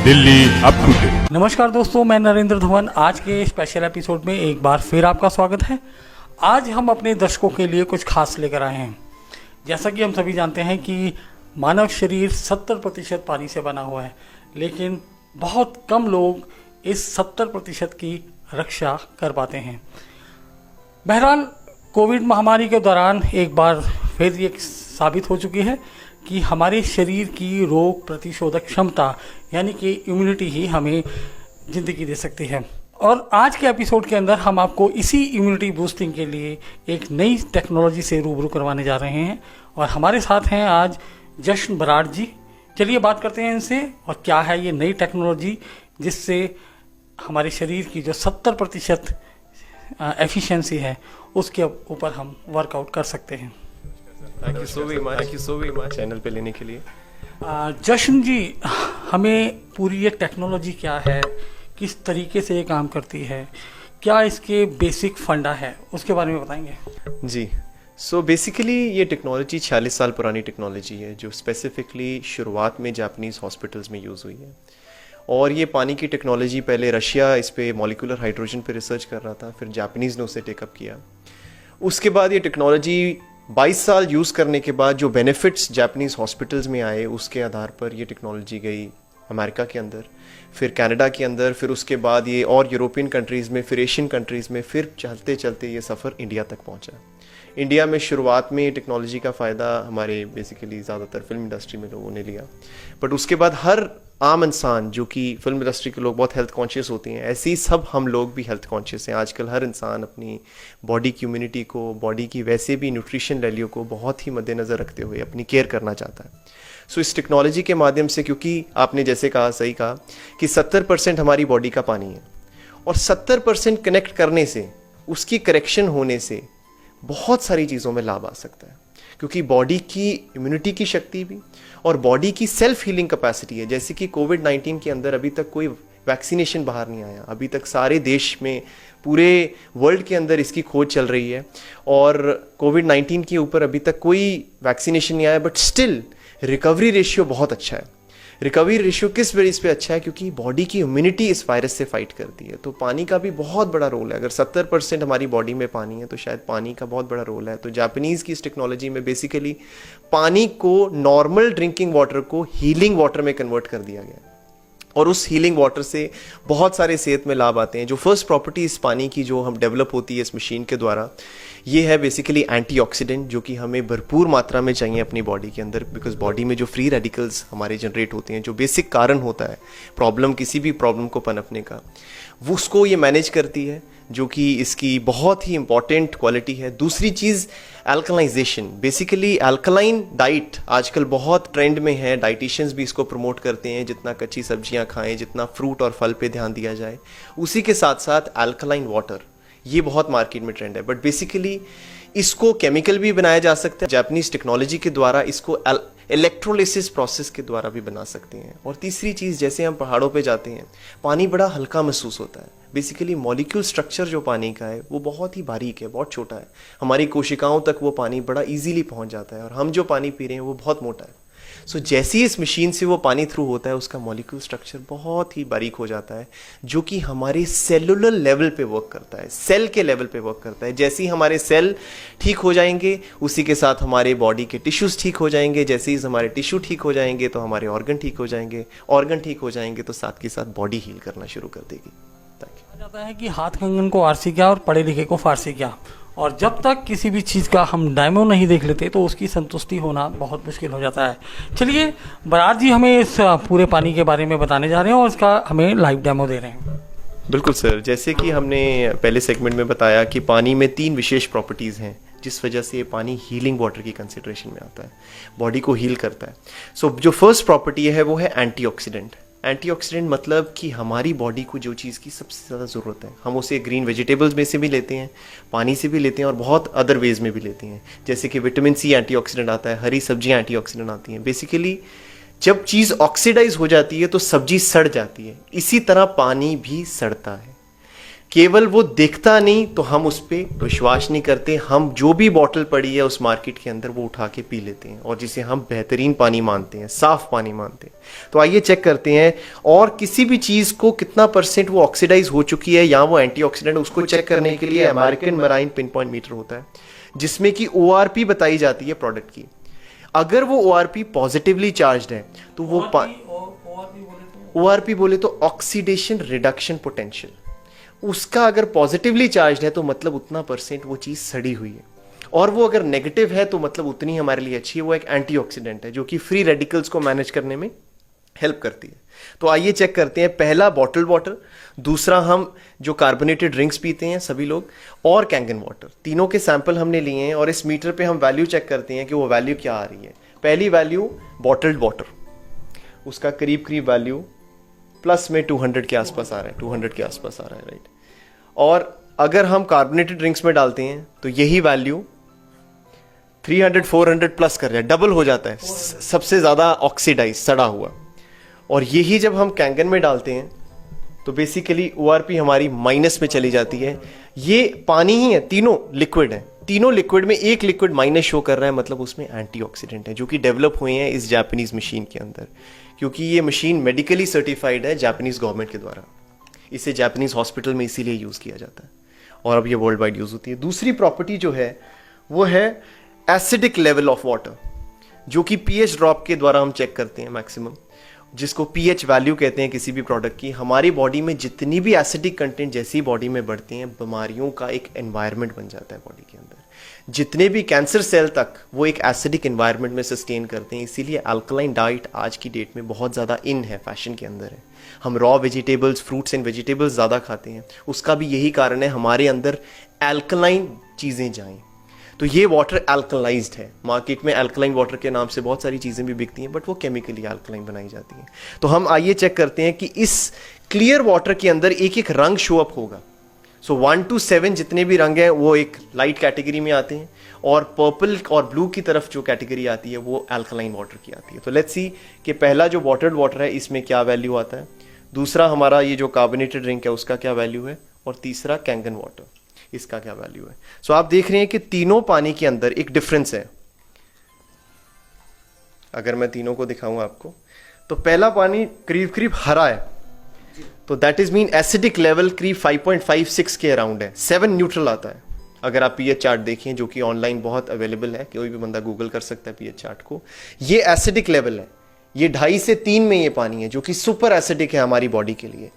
Delhi up to date. नमस्कार दोस्तों, मैं नरेंद्र धवन। आज के स्पेशल एपिसोड में एक बार फिर आपका स्वागत है। आज हम अपने दर्शकों के लिए कुछ खास लेकर आए हैं। जैसा कि हम सभी जानते हैं कि मानव शरीर 70% पानी से बना हुआ है, लेकिन बहुत कम लोग इस 70% की रक्षा कर पाते हैं। बहरहाल, कोविड महामारी के दौरान एक बार फिर ये साबित हो चुकी है कि हमारे शरीर की रोग प्रतिशोधक क्षमता यानी कि इम्यूनिटी ही हमें ज़िंदगी दे सकती है। और आज के एपिसोड के अंदर हम आपको इसी इम्यूनिटी बूस्टिंग के लिए एक नई टेक्नोलॉजी से रूबरू करवाने जा रहे हैं। और हमारे साथ हैं आज जश्न बराड़ जी। चलिए बात करते हैं इनसे, और क्या है ये नई टेक्नोलॉजी जिससे हमारे शरीर की जो 70% एफिशिएंसी है उसके ऊपर हम वर्कआउट कर सकते हैं। Thank you so very much channel पे लेने के लिए। जश्न जी, हमें पूरी ये टेक्नोलॉजी क्या है, किस तरीके से ये काम करती है, क्या इसके बेसिक फंडा है, उसके बारे में बताएंगे? जी, सो बेसिकली ये टेक्नोलॉजी 46 साल पुरानी टेक्नोलॉजी है जो स्पेसिफिकली शुरुआत में जापानीज़ हॉस्पिटल्स में यूज़ हुई है। और ये पानी की टेक्नोलॉजी पहले रशिया इस पे मॉलिक्यूलर हाइड्रोजन पे रिसर्च कर रहा था, फिर जापानीज़ ने उसे टेकअप किया। उसके बाद ये टेक्नोलॉजी 22 साल यूज़ करने के बाद जो बेनिफिट्स जापानीज़ हॉस्पिटल्स में आए उसके आधार पर ये टेक्नोलॉजी गई अमेरिका के अंदर, फिर कनाडा के अंदर, फिर उसके बाद ये और यूरोपियन कंट्रीज़ में, फिर एशियन कंट्रीज़ में, फिर चलते चलते ये सफ़र इंडिया तक पहुंचा। इंडिया में शुरुआत में टेक्नोलॉजी का फ़ायदा हमारे बेसिकली ज़्यादातर फिल्म इंडस्ट्री में लोगों ने लिया, बट उसके बाद हर आम इंसान, जो कि फिल्म इंडस्ट्री के लोग बहुत हेल्थ कॉन्शियस होते हैं, ऐसे ही सब हम लोग भी हेल्थ कॉन्शियस हैं। आजकल हर इंसान अपनी बॉडी की इम्यूनिटी को, बॉडी की वैसे भी न्यूट्रिशन वैल्यू को बहुत ही मद्देनज़र रखते हुए अपनी केयर करना चाहता है। सो इस टेक्नोलॉजी के माध्यम से, क्योंकि आपने जैसे कहा, सही कहा कि 70% हमारी बॉडी का पानी है, और 70% कनेक्ट करने से, उसकी करेक्शन होने से बहुत सारी चीज़ों में लाभ आ सकता है। क्योंकि बॉडी की इम्यूनिटी की शक्ति भी और बॉडी की सेल्फ हीलिंग कैपेसिटी है। जैसे कि कोविड-19 के अंदर अभी तक कोई वैक्सीनेशन बाहर नहीं आया, अभी तक सारे देश में, पूरे वर्ल्ड के अंदर इसकी खोज चल रही है, और कोविड-19 के ऊपर अभी तक कोई वैक्सीनेशन नहीं आया, बट स्टिल रिकवरी रेशियो बहुत अच्छा है। रिकवरी रेशियो किस बेसिस पे अच्छा है? क्योंकि बॉडी की इम्यूनिटी इस वायरस से फाइट करती है। तो पानी का भी बहुत बड़ा रोल है। अगर 70% हमारी बॉडी में पानी है तो शायद पानी का बहुत बड़ा रोल है। तो जापानीज़ की इस टेक्नोलॉजी में बेसिकली पानी को, नॉर्मल ड्रिंकिंग वाटर को हीलिंग वाटर में कन्वर्ट कर दिया गया है, और उस हीलिंग वाटर से बहुत सारे सेहत में लाभ आते हैं। जो फर्स्ट प्रॉपर्टी इस पानी की जो हम डेवलप होती है इस मशीन के द्वारा, ये है बेसिकली एंटीऑक्सीडेंट, जो कि हमें भरपूर मात्रा में चाहिए अपनी बॉडी के अंदर। बिकॉज बॉडी में जो फ्री रेडिकल्स हमारे जनरेट होते हैं, जो बेसिक कारण होता है प्रॉब्लम, किसी भी प्रॉब्लम को पनपने का, वो उसको ये मैनेज करती है, जो कि इसकी बहुत ही इंपॉर्टेंट क्वालिटी है। दूसरी चीज़ अल्कलाइजेशन। बेसिकली अल्कलाइन डाइट आजकल बहुत ट्रेंड में है, डाइटिशियंस भी इसको प्रमोट करते हैं, जितना कच्ची सब्जियां खाएं, जितना फ्रूट और फल पे ध्यान दिया जाए। उसी के साथ साथ अल्कलाइन वाटर, ये बहुत मार्केट में ट्रेंड है, बट बेसिकली इसको केमिकल भी बनाया जा सकता है। जापानीज टेक्नोलॉजी के द्वारा इसको इलेक्ट्रोलिसिस प्रोसेस के द्वारा भी बना सकते हैं। और तीसरी चीज़, जैसे हम पहाड़ों पे जाते हैं, पानी बड़ा हल्का महसूस होता है। बेसिकली मॉलिक्यूल स्ट्रक्चर जो पानी का है वो बहुत ही बारीक है, बहुत छोटा है। हमारी कोशिकाओं तक वो पानी बड़ा इजीली पहुंच जाता है, और हम जो पानी पी रहे हैं वो बहुत मोटा है। सो जैसे ही इस मशीन से वो पानी थ्रू होता है, उसका मॉलिक्यूल स्ट्रक्चर बहुत ही बारीक हो जाता है, जो कि हमारे सेलुलर लेवल पे वर्क करता है, सेल के लेवल पे वर्क करता है। जैसे ही हमारे सेल ठीक हो जाएंगे, उसी के साथ हमारे बॉडी के टिश्यूज ठीक हो जाएंगे। जैसे ही हमारे टिश्यू ठीक हो जाएंगे तो हमारे ऑर्गन ठीक हो जाएंगे, ऑर्गन ठीक हो जाएंगे तो साथ के साथ बॉडी हील करना शुरू कर देगी। कहा जाता है कि हाथ कंगन को आरसी क्या और पढ़े लिखे को फारसी क्या, और जब तक किसी भी चीज़ का हम डायमो नहीं देख लेते तो उसकी संतुष्टि होना बहुत मुश्किल हो जाता है। चलिए, बराड़ जी हमें इस पूरे पानी के बारे में बताने जा रहे हैं और इसका हमें लाइव डेमो दे रहे हैं। बिल्कुल सर, जैसे कि हमने पहले सेगमेंट में बताया कि पानी में 3 विशेष प्रॉपर्टीज़ हैं, जिस वजह से ये पानी हीलिंग वाटर की कंसिडरेशन में आता है, बॉडी को हील करता है। सो जो फर्स्ट प्रॉपर्टी है वो है एंटीऑक्सीडेंट। एंटीऑक्सीडेंट मतलब कि हमारी बॉडी को जो चीज़ की सबसे ज़्यादा ज़रूरत है, हम उसे ग्रीन वेजिटेबल्स में से भी लेते हैं, पानी से भी लेते हैं, और बहुत अदर वेज में भी लेते हैं। जैसे कि विटामिन सी एंटीऑक्सीडेंट आता है, हरी सब्जियां एंटीऑक्सीडेंट आती हैं। बेसिकली जब चीज़ ऑक्सीडाइज हो जाती है तो सब्जी सड़ जाती है, इसी तरह पानी भी सड़ता है। केवल वो दिखता नहीं तो हम उस पर विश्वास नहीं करते, हम जो भी बॉटल पड़ी है उस मार्केट के अंदर वो उठा के पी लेते हैं और जिसे हम बेहतरीन पानी मानते हैं, साफ पानी मानते हैं। तो आइए चेक करते हैं, और किसी भी चीज़ को कितना % वो ऑक्सीडाइज हो चुकी है या वो एंटीऑक्सीडेंट, उसको चेक करने के लिए American marine pinpoint meter होता है जिसमें कि ORP बताई जाती है प्रोडक्ट की। अगर वो ORP पॉजिटिवली चार्ज है तो वो ORP बोले तो ऑक्सीडेशन रिडक्शन पोटेंशियल, उसका अगर पॉजिटिवली चार्ज है तो मतलब उतना % वो चीज़ सड़ी हुई है, और वो अगर नेगेटिव है तो मतलब उतनी हमारे लिए अच्छी है। वो एक एंटीऑक्सीडेंट है जो कि फ्री रेडिकल्स को मैनेज करने में हेल्प करती है। तो आइए चेक करते हैं, पहला बॉटल्ड वाटर, दूसरा हम जो कार्बोनेटेड ड्रिंक्स पीते हैं सभी लोग, और कैंगन वाटर, तीनों के सैंपल हमने लिए हैं और इस मीटर पे हम वैल्यू चेक करते हैं कि वो वैल्यू क्या आ रही है। पहली वैल्यू बॉटल्ड वाटर, उसका करीब करीब वैल्यू प्लस में 200 के आसपास आ रहा है, 200 के आसपास आ रहा है, राइट। और अगर हम कार्बोनेटेड ड्रिंक्स में डालते हैं तो यही वैल्यू 300-400 प्लस कर रहा है, डबल हो जाता है, सबसे ज्यादा ऑक्सीडाइज सड़ा हुआ। और यही जब हम कैंगन में डालते हैं तो बेसिकली ORP हमारी माइनस में चली जाती है। ये पानी ही है, तीनों लिक्विड है, तीनों लिक्विड में एक लिक्विड माइनस शो कर रहा है, मतलब उसमें एंटीऑक्सीडेंट है जो कि डेवलप हुए हैं इस जापानीज मशीन के अंदर, क्योंकि ये मशीन मेडिकली सर्टिफाइड है जापानीज गवर्नमेंट के द्वारा। इसे जापानीज हॉस्पिटल में इसीलिए यूज किया जाता है और अब ये वर्ल्ड वाइड यूज होती है। दूसरी प्रॉपर्टी जो है वो है एसिडिक लेवल ऑफ वाटर, जो कि pH ड्रॉप के द्वारा हम चेक करते हैं मैक्सिमम, जिसको pH वैल्यू कहते हैं किसी भी प्रोडक्ट की। हमारी बॉडी में जितनी भी एसिडिक कंटेंट जैसी बॉडी में बढ़ती हैं, बीमारियों का एक एनवायरनमेंट बन जाता है बॉडी के अंदर। जितने भी कैंसर सेल तक वो एक एसिडिक एनवायरनमेंट में सस्टेन करते हैं, इसीलिए अल्कलाइन डाइट आज की डेट में बहुत ज़्यादा इन है, फैशन के अंदर है। हम raw vegetables, fruits and vegetables ज़्यादा खाते हैं, उसका भी यही कारण है, हमारे अंदर एल्कलाइन चीज़ें जाएं। तो ये वाटर अल्कलाइज्ड है। मार्केट में अल्कलाइन वाटर के नाम से बहुत सारी चीज़ें भी बिकती हैं, बट वो केमिकली अल्कलाइन बनाई जाती हैं। तो हम आइए चेक करते हैं कि इस क्लियर वाटर के अंदर एक एक रंग शो अप होगा। सो 1 to 7 जितने भी रंग हैं वो एक लाइट कैटेगरी में आते हैं, और पर्पल और ब्लू की तरफ जो कैटेगरी आती है वो अल्कलाइन वाटर की आती है। तो लेट्स सी कि पहला जो बॉटल्ड वाटर है इसमें क्या वैल्यू आता है, दूसरा हमारा ये जो कार्बोनेटेड ड्रिंक है उसका क्या वैल्यू है, और तीसरा कैंगन वाटर, इसका क्या वैल्यू है। सो आप देख रहे हैं कि तीनों पानी के अंदर एक डिफरेंस है। अगर मैं तीनों को दिखाऊं आपको, तो पहला पानी करीब करीब हरा है, तो that is mean acidic level करीब 5.56 के अराउंड है। 7 न्यूट्रल आता है। अगर आप pH चार्ट देखें, जो कि ऑनलाइन बहुत अवेलेबल है, कोई भी बंदा गूगल कर सकता है pH चार्ट को, ये एसिडिक लेवल है। ये 2.5 से 3 में ये पानी है जो कि सुपर एसिडिक है हमारी बॉडी के लिए।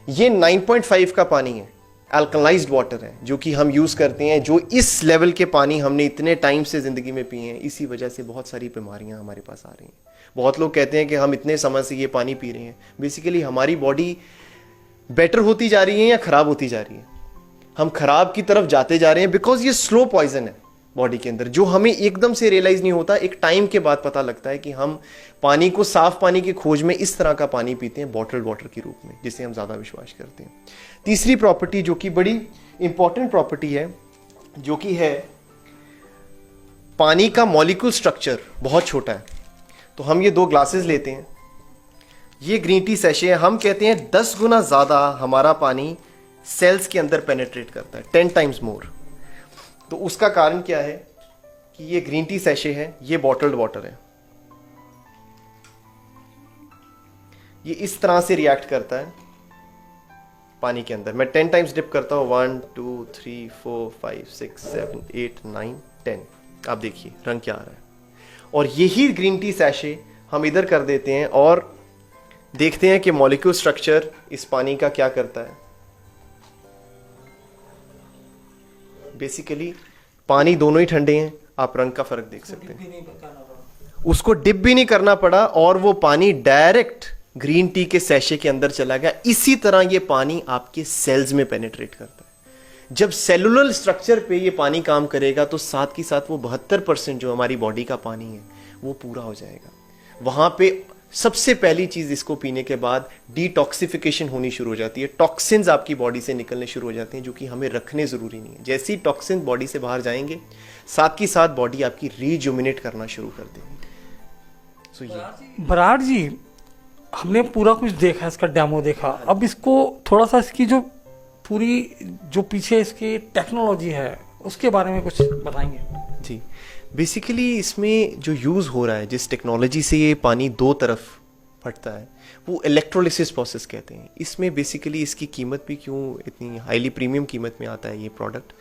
ये 9.5 का पानी है, अल्कलाइज्ड वाटर है, जो कि हम यूज करते हैं। जो इस लेवल के पानी हमने इतने टाइम से जिंदगी में पिए हैं, इसी वजह से बहुत सारी बीमारियां हमारे पास आ रही हैं। बहुत लोग कहते हैं कि हम इतने समय से ये पानी पी रहे हैं, बेसिकली हमारी बॉडी बेटर होती जा रही है या खराब होती जा रही है। हम खराब की तरफ जाते जा रहे हैं, बिकॉज ये स्लो पॉइजन है बॉडी के अंदर, जो हमें एकदम से रियलाइज नहीं होता। एक टाइम के बाद पता लगता है कि हम पानी को, साफ पानी की खोज में इस तरह का पानी पीते हैं बॉटल्ड वाटर के रूप में, जिसे हम ज्यादा विश्वास करते हैं। तीसरी प्रॉपर्टी जो कि बड़ी इंपॉर्टेंट प्रॉपर्टी है, जो कि है पानी का मॉलिक्यूल स्ट्रक्चर बहुत छोटा है। तो हम ये 2 ग्लासेस लेते हैं, ये ग्रीन टी सैशे है, हम कहते हैं 10 गुना ज्यादा हमारा पानी सेल्स के अंदर पेनेट्रेट करता है, 10 टाइम्स मोर। तो उसका कारण क्या है कि ये ग्रीन टी सैशे है, ये बॉटल्ड वाटर है, ये इस तरह से रिएक्ट करता है पानी के अंदर। मैं 10 टाइम्स डिप करता हूं, 1 2 3 4 5 6 7 8 9 10। आप देखिए रंग क्या आ रहा है। और यही ग्रीन टी सैशे हम इधर कर देते हैं और देखते हैं कि मॉलिक्यूल स्ट्रक्चर इस पानी का क्या करता है। बेसिकली पानी दोनों ही ठंडे हैं, आप रंग का फर्क देख सकते हैं। उसको डिप भी नहीं करना पड़ा और वो पानी डायरेक्ट ग्रीन टी के सैशे के अंदर चला गया। इसी तरह ये पानी आपके सेल्स में पेनिट्रेट करता है। जब सेलुलर स्ट्रक्चर पे ये पानी काम करेगा तो साथ ही साथ वो 72% जो हमारी बॉडी का पानी है वो पूरा हो जाएगा। वहां पे सबसे पहली चीज इसको पीने के बाद डिटॉक्सिफिकेशन होनी शुरू हो जाती है। टॉक्सिन्स आपकी बॉडी से निकलने शुरू हो जाते हैं, जो कि हमें रखने जरूरी नहीं है। जैसे ही टॉक्सिन बॉडी से बाहर जाएंगे, साथ ही साथ बॉडी आपकी रिजुमिनेट करना शुरू कर देगी। सो ये बराड़ जी, हमने पूरा कुछ देखा, इसका डेमो देखा। अब इसको थोड़ा सा इसकी जो पूरी जो पीछे इसकी टेक्नोलॉजी है उसके बारे में कुछ बताएंगे? जी, बेसिकली इसमें जो यूज़ हो रहा है, जिस टेक्नोलॉजी से ये पानी दो तरफ फटता है, वो इलेक्ट्रोलिसिस प्रोसेस कहते हैं। इसमें बेसिकली इसकी कीमत भी क्यों इतनी हाईली प्रीमियम कीमत में आता है ये प्रोडक्ट,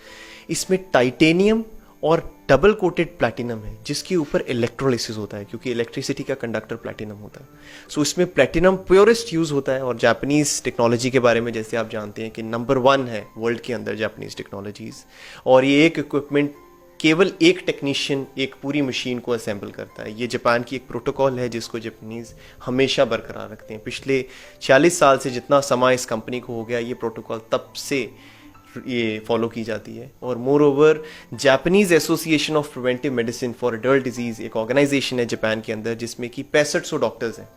इसमें टाइटेनियम और डबल कोटेड प्लैटिनम है जिसके ऊपर इलेक्ट्रोलिसिस होता है, क्योंकि इलेक्ट्रिसिटी का कंडक्टर प्लैटिनम होता है। सो इसमें प्लैटिनम प्योरेस्ट यूज़ होता है। और जापानीज़ टेक्नोलॉजी के बारे में जैसे आप जानते हैं कि नंबर 1 है वर्ल्ड के अंदर जापानीज़ टेक्नोलॉजीज़। और ये एक इक्विपमेंट केवल एक टेक्नीशियन एक पूरी मशीन को असेंबल करता है। ये जापान की एक प्रोटोकॉल है जिसको जापानीज़ हमेशा बरकरार रखते हैं। पिछले 40 साल से जितना समय इस कंपनी को हो गया, ये प्रोटोकॉल तब से ये फॉलो की जाती है। और more over Japanese association of preventive medicine for adult disease एक ऑर्गेनाइजेशन है जापान के अंदर, जिसमें कि 6500 डॉक्टर्स हैं,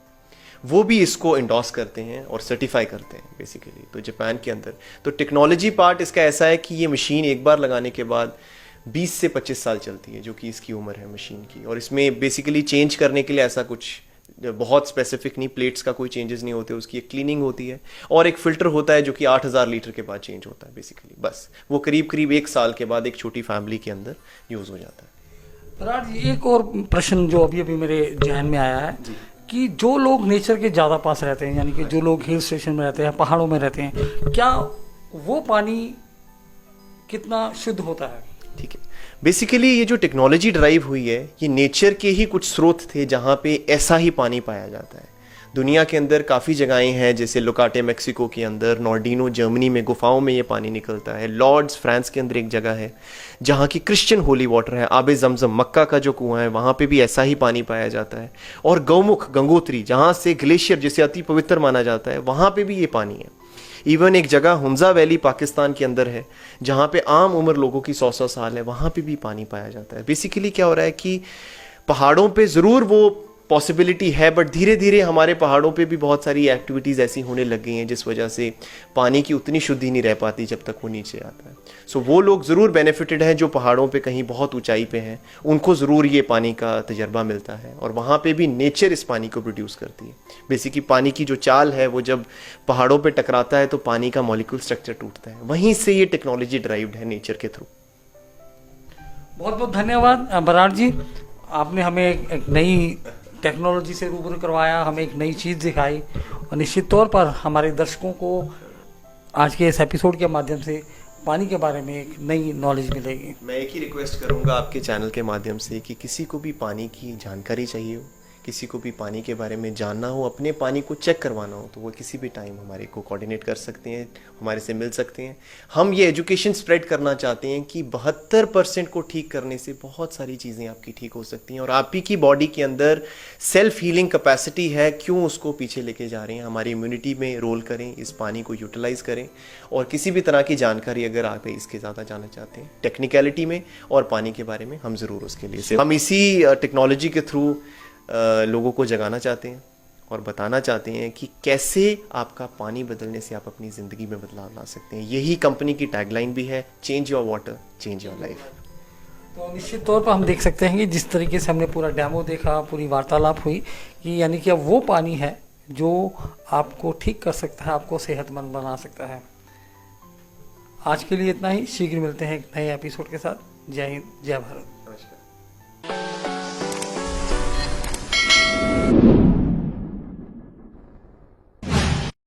वो भी इसको इंडोर्स करते हैं और सर्टिफाई करते हैं बेसिकली। तो जापान के अंदर तो टेक्नोलॉजी पार्ट इसका ऐसा है कि ये मशीन एक बार लगाने के बाद 20 से 25 साल चलती है, जो कि इसकी उम्र है मशीन की। और इसमें बेसिकली चेंज करने के लिए ऐसा कुछ बहुत स्पेसिफिक नहीं, प्लेट्स का कोई चेंजेस नहीं होते, उसकी एक क्लीनिंग होती है और एक फिल्टर होता है जो कि 8000 लीटर के बाद चेंज होता है बेसिकली। बस वो करीब करीब 1 साल के बाद एक छोटी फैमिली के अंदर यूज़ हो जाता है। बराड़ जी, एक और प्रश्न जो अभी अभी मेरे जहन में आया है कि जो लोग नेचर के ज़्यादा पास रहते हैं, यानी कि जो लोग हिल स्टेशन में रहते हैं, पहाड़ों में रहते हैं, क्या वो पानी कितना शुद्ध होता है? ठीक है, बेसिकली ये जो टेक्नोलॉजी ड्राइव हुई है, ये नेचर के ही कुछ स्रोत थे जहाँ पे ऐसा ही पानी पाया जाता है। दुनिया के अंदर काफ़ी जगहें हैं, जैसे लोकाटे मेक्सिको के अंदर, नॉर्डिनो जर्मनी में गुफाओं में ये पानी निकलता है। लॉर्ड्स फ्रांस के अंदर एक जगह है जहाँ की क्रिश्चियन होली वाटर है, आबे जमजम मक्का का जो कुआं है, वहाँ पे भी ऐसा ही पानी पाया जाता है। और गौमुख गंगोत्री जहाँ से ग्लेशियर जिसे अति पवित्र माना जाता है, वहाँ पे भी ये पानी है। इवन एक जगह हुंजा वैली पाकिस्तान के अंदर है जहाँ पे आम उम्र लोगों की 100-100 साल है, वहाँ पे भी पानी पाया जाता है। बेसिकली क्या हो रहा है कि पहाड़ों पे ज़रूर वो पॉसिबिलिटी है, बट धीरे धीरे हमारे पहाड़ों पे भी बहुत सारी एक्टिविटीज़ ऐसी होने लग गई हैं जिस वजह से पानी की उतनी शुद्धि नहीं रह पाती जब तक वो नीचे आता है। सो वो लोग ज़रूर बेनिफिटेड हैं जो पहाड़ों पे कहीं बहुत ऊंचाई पे हैं, उनको ज़रूर ये पानी का तजर्बा मिलता है। और वहाँ पे भी नेचर इस पानी को प्रोड्यूस करती है। बेसिकली पानी की जो चाल है वो जब पहाड़ों पर टकराता है तो पानी का मॉलिक्यूल स्ट्रक्चर टूटता है, वहीं से ये टेक्नोलॉजी ड्राइव्ड है नेचर के थ्रू। बहुत बहुत धन्यवाद बराड़ जी, आपने हमें एक नई टेक्नोलॉजी से रूबरू करवाया, हमें एक नई चीज़ दिखाई और निश्चित तौर पर हमारे दर्शकों को आज के इस एपिसोड के माध्यम से पानी के बारे में एक नई नॉलेज मिलेगी। मैं एक ही रिक्वेस्ट करूंगा आपके चैनल के माध्यम से कि किसी को भी पानी की जानकारी चाहिए हो, किसी को भी पानी के बारे में जानना हो, अपने पानी को चेक करवाना हो, तो वो किसी भी टाइम हमारे को कोऑर्डिनेट कर सकते हैं, हमारे से मिल सकते हैं। हम ये एजुकेशन स्प्रेड करना चाहते हैं कि 72% को ठीक करने से बहुत सारी चीज़ें आपकी ठीक हो सकती हैं। और आप ही की बॉडी के अंदर सेल्फ हीलिंग कैपेसिटी है, क्यों उसको पीछे लेके जा रहे हैं? हमारी इम्यूनिटी में रोल करें, इस पानी को यूटिलाइज करें। और किसी भी तरह की जानकारी अगर आप इसके ज़्यादा जानना चाहते हैं टेक्निकलिटी में और पानी के बारे में, हम ज़रूर उसके लिए हम इसी टेक्नोलॉजी के थ्रू लोगों को जगाना चाहते हैं और बताना चाहते हैं कि कैसे आपका पानी बदलने से आप अपनी ज़िंदगी में बदलाव ला सकते हैं। यही कंपनी की टैगलाइन भी है, change your water change your life. तो निश्चित तौर पर हम देख सकते हैं कि जिस तरीके से हमने पूरा डेमो देखा, पूरी वार्तालाप हुई कि यानी कि अब वो पानी है जो आपको ठीक कर सकता है, आपको सेहतमंद बना सकता है। आज के लिए इतना ही, शीघ्र मिलते हैं एक नए एपिसोड के साथ। जय हिंद, जय भारत।